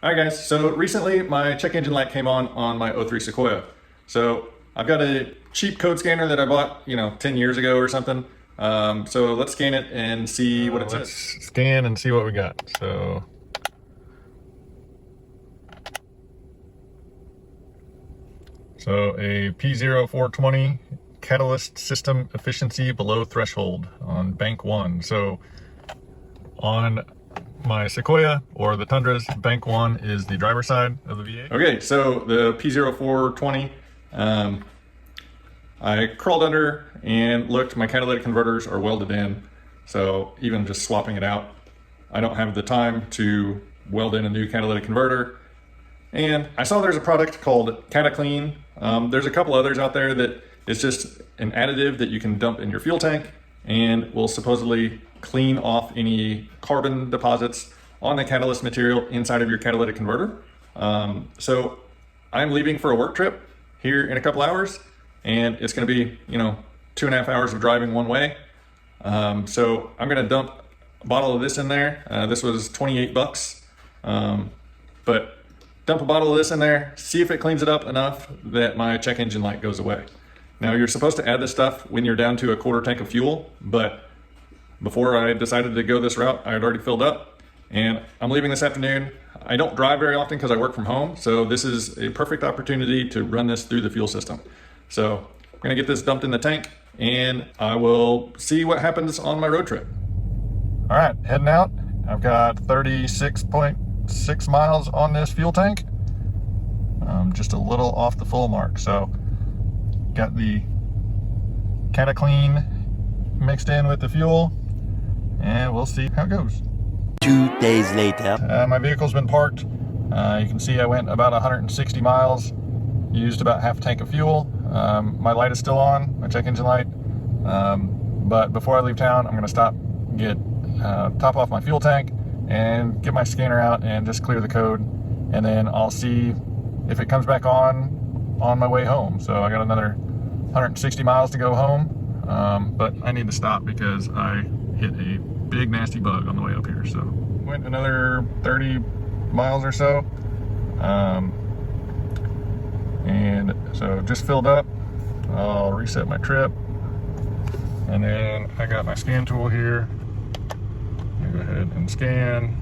All right, guys. So recently, my check engine light came on my '03 Sequoia. So I've got a cheap code scanner that I bought, 10 years ago or something. So let's scan it and see what it says. Let's scan and see what we got. So a P0420 catalyst system efficiency below threshold on bank 1. So on my Sequoia or the Tundras, bank 1 is the driver's side of the V8. Okay, so the P0420, I crawled under and looked. My catalytic converters are welded in, so even just swapping it out, I don't have the time to weld in a new catalytic converter. And I saw there's a product called Cataclean. There's a couple others out there that is just an additive that you can dump in your fuel tank and will supposedly clean off any carbon deposits on the catalyst material inside of your catalytic converter. So I'm leaving for a work trip here in a couple hours, and it's going to be 2.5 hours of driving one way. So I'm going to dump a bottle of this in there. This was 28 bucks, but dump a bottle of this in there, see if it cleans it up enough that my check engine light goes away. Now, you're supposed to add this stuff when you're down to a quarter tank of fuel, but before I decided to go this route, I had already filled up, and I'm leaving this afternoon. I don't drive very often because I work from home, so this is a perfect opportunity to run this through the fuel system. So I'm gonna get this dumped in the tank, and I will see what happens on my road trip. All right, heading out. I've got 36.6 miles on this fuel tank. Just a little off the full mark. So got the Cataclean mixed in with the fuel, and we'll see how it goes. 2 days later. My vehicle's been parked. You can see I went about 160 miles, used about half a tank of fuel. My light is still on, my check engine light. But before I leave town, I'm gonna stop, top off my fuel tank and get my scanner out and just clear the code. And then I'll see if it comes back on my way home. So I got another 160 miles to go home. But I need to stop because I hit a big nasty bug on the way up here. So went another 30 miles or so. And so just filled up. I'll reset my trip. And then I got my scan tool here. I'll go ahead and scan.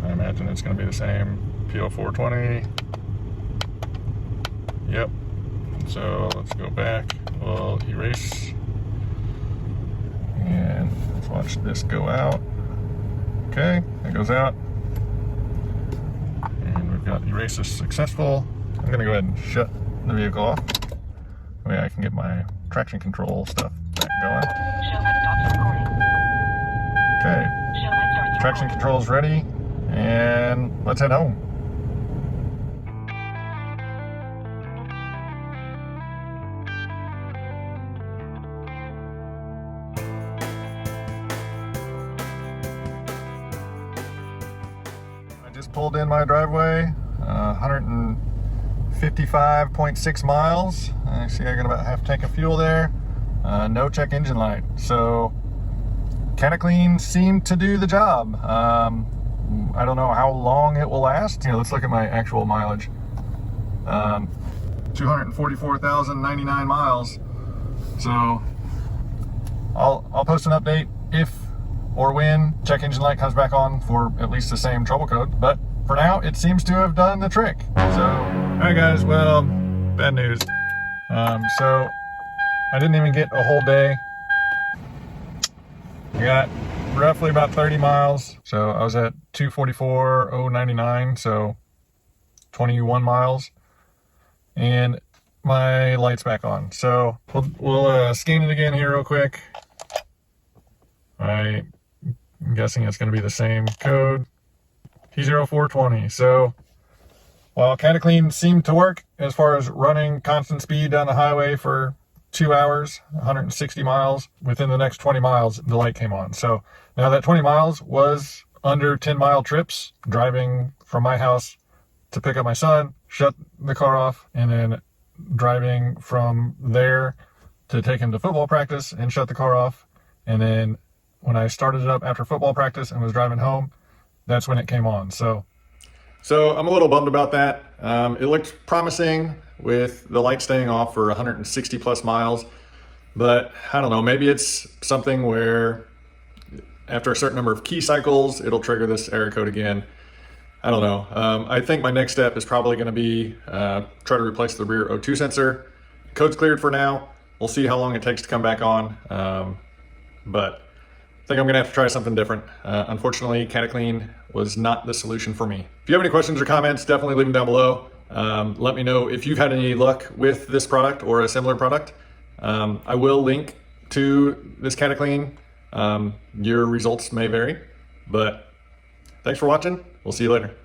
I imagine it's going to be the same P0420. Yep. So let's go back. We'll erase. And let's watch this go out. Okay, it goes out. And we've got erases successful. I'm going to go ahead and shut the vehicle off. That way I can get my traction control stuff back going. Okay, traction control is ready, and let's head home. I just pulled in my driveway, 155.6 miles. I see I got about half a tank of fuel there. No check engine light. So Cataclean seemed to do the job. I don't know how long it will last. Let's look at my actual mileage. 244,099 miles. So I'll post an update if or when check engine light comes back on for at least the same trouble code. But for now, it seems to have done the trick. So, all right, guys. Well, bad news. So I didn't even get a whole day. I got roughly about 30 miles. So I was at 244,099, so 21 miles. And my light's back on. So we'll scan it again here real quick. I'm guessing it's going to be the same code, P0420. So while Cataclean seemed to work as far as running constant speed down the highway for 2 hours, 160 miles, within the next 20 miles, the light came on. So now that 20 miles was under 10-mile trips, driving from my house to pick up my son, shut the car off, and then driving from there to take him to football practice and shut the car off. And then when I started it up after football practice and was driving home, that's when it came on. So I'm a little bummed about that. It looked promising with the light staying off for 160 plus miles, but I don't know, maybe it's something where after a certain number of key cycles, it'll trigger this error code again. I don't know. I think my next step is probably going to be try to replace the rear O2 sensor. Code's cleared for now. We'll see how long it takes to come back on. But I think I'm going to have to try something different. Unfortunately, Cataclean was not the solution for me. If you have any questions or comments, definitely leave them down below. Let me know if you've had any luck with this product or a similar product. I will link to this Cataclean. Your results may vary, but thanks for watching. We'll see you later.